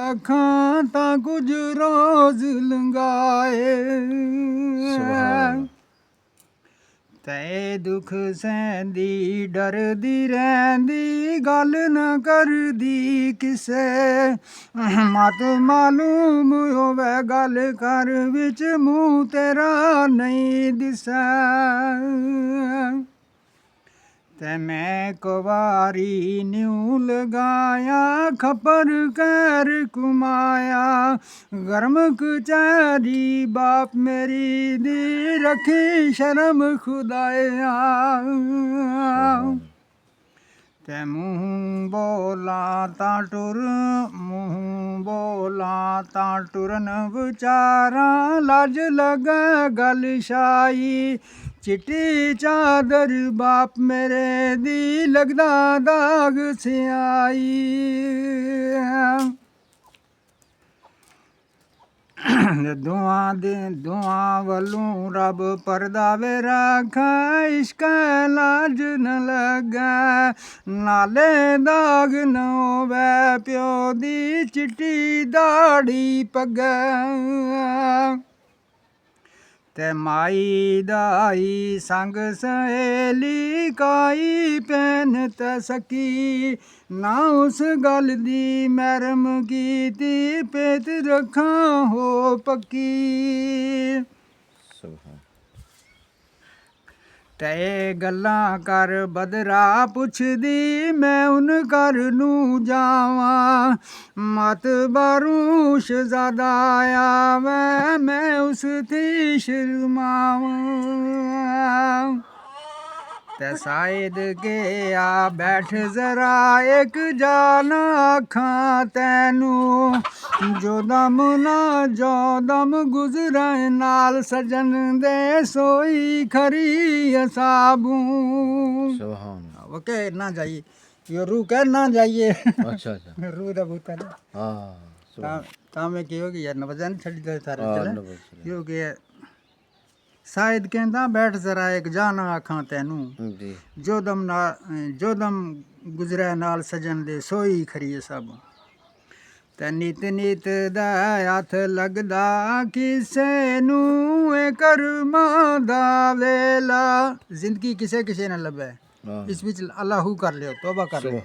ਰੱਖਾਂ ਤਾਂ ਕੁਝ ਰੋਜ਼ ਲੰਘਾਏ ਤੈ ਦੁੱਖ ਸਹਿੰਦੀ ਡਰਦੀ ਰਹਿੰਦੀ ਗੱਲ ਨਾ ਕਰਦੀ ਕਿਸੇ ਮਤ ਮਾਲੂਮ ਹੋਵੇ ਗੱਲ ਕਰ ਵਿੱਚ ਮੂੰਹ ਤੇਰਾ ਨਹੀਂ ਦਿਸੈ ਤੇ ਮੈਂ ਕੁਵਾਰੀ ਨਿਉ ਲਗਾਇਆ ਖਪਰ ਕਰ ਕੁਮਾਇਆ ਗਰਮ ਕਚਹਿਰੀ ਬਾਪ ਮੇਰੀ ਦੀ ਰੱਖੀ ਸ਼ਰਮ ਖੁਦਾਇਆ ਤੇ ਮੂੰਹ ਬੋਲਾਂ ਤਾਂ ਟੁਰਨ ਵਿਚਾਰਾਂ ਲਾਜ ਲੱਗੇ ਗਲ ਸ਼ਾਈ ਚਿੱਟੀ ਚਾਦਰ ਬਾਪ ਮੇਰੇ ਦੀ ਲੱਗਦਾ ਦਾਗ ਸਿਆਈ ਦੁਆ ਵੱਲੋਂ ਰੱਬ ਪਰਦਾ ਵੇ ਰੱਖਾ ਇਸ਼ਕ ਲਾਜ ਨ ਲੱਗਾ ਨਾਲੇ ਦਾਗ ਨ ਹੋਵੇ ਪਿਓ ਦੀ ਚਿੱਟੀ ਦਾੜੀ ਪੱਗਾਂ ਤੇ ਮਾਈ ਦਾਈ ਸੰਗ ਸਹੇਲੀ ਕਾਈ ਪੈਨ ਤੇ ਸਕੀ ਨਾ ਉਸ ਗੱਲ ਦੀ ਮਰਮ ਕੀਤੀ ਪੇਤ ਰੱਖਾਂ ਹੋ ਪੱਕੀ ਤੇ ਗੱਲਾਂ ਕਰ ਬਦਰਾ ਪੁੱਛਦੀ ਮੈਂ ਉਨ ਘਰ ਨੂੰ ਜਾਵਾਂ ਮਤ ਬਾਰੂ ਸ਼ਹਜ਼ਾਦਾ ਆਇਆ ਮੈਂ ਉਸ ਦੀ ਸ਼ਰਮਾਵਾਂ ਤੇ ਸਾਇਦ ਕੇ ਆ ਬੈਠ ਜ਼ਰਾ ਇੱਕ ਜਾਨ ਆਖਾਂ ਤੈਨੂੰ ਜੋ ਦਮ ਗੁਜ਼ਰੇ ਨਾਲ ਸਜਣ ਦੇ ਸੋਈ ਖਰੀ ਅਸਾਬੂ वो कह ना जाइए यो रू कह ना जाइए अच्छा अच्छा रू दा भूत है हाँ तामे की होगी यार नवजान छड़ी दे सारे चले यो के शायद कहंदा बैठ जरा एक जान आखां तैनू जी जो दम गुजरे नाल सजन दे सोई खरी सब ਤੇ ਨਿਤ ਦਾ ਹੱਥ ਲੱਗਦਾ ਕਿਸੇ ਨੂੰ ਇਹ ਕਰਮਾਂ ਦਾ ਵੇਲਾ ਜ਼ਿੰਦਗੀ ਕਿਸੇ ਨਾ ਲੱਭੇ ਇਸ ਵਿੱਚ ਅੱਲਾਹੂ ਕਰ ਲਿਓ ਤੋਬਾ ਕਰ ਲਿਓ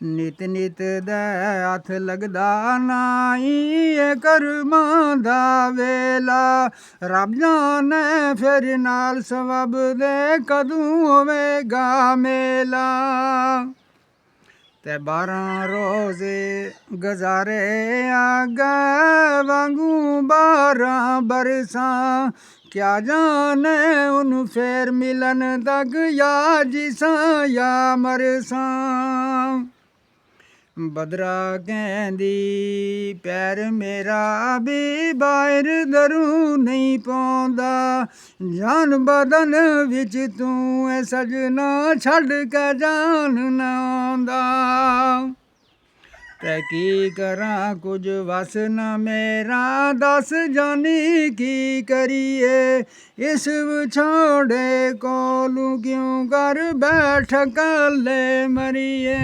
ਨਿਤ ਦਾ ਹੱਥ ਲੱਗਦਾ ਨਾਈ ਇਹ ਕਰਮਾਂ ਦਾ ਵੇਲਾ ਰੱਬ ਜਾਣੇ ਫਿਰ ਨਾਲ ਸਵਬ ਦੇ ਕਦੋਂ ਹੋਵੇਗਾ ਮੇਲਾ ਤੇ 12 ਰੋਜ਼ੇ ਗੁਜ਼ਾਰੇ ਆਗੇ ਵਾਂਗੂ 12 ਬਰਸਾਂ ਕਿਆ ਜਾਣੇ ਉਹਨੂੰ ਫੇਰ ਮਿਲਣ ਤੱਕ ਯਾ ਜਿਸਾਂ ਯਾ ਮਰਸਾਂ ਬਦਰਾ ਕਹਿੰਦੀ ਪੈਰ ਮੇਰਾ ਵੀ ਬਾਹਰ ਦਰੂ ਨਹੀਂ ਪਾਉਂਦਾ ਜਾਨ ਬਦਨ ਵਿੱਚ ਤੂੰ ਐ ਸਜਣਾ ਛੱਡ ਕੇ ਜਾਨ ਨਾ ਆਉਂਦਾ ਤੇ ਕੀ ਕਰਾਂ ਕੁਝ ਵਸ ਨਾ ਮੇਰਾ ਦੱਸ ਜਾਨੀ ਕੀ ਕਰੀਏ ਇਸ ਵਿਛੋੜੇ ਕੋਲੋਂ ਕਿਉਂ ਕਰ ਬੈਠ ਕੱਲੇ ਮਰੀਏ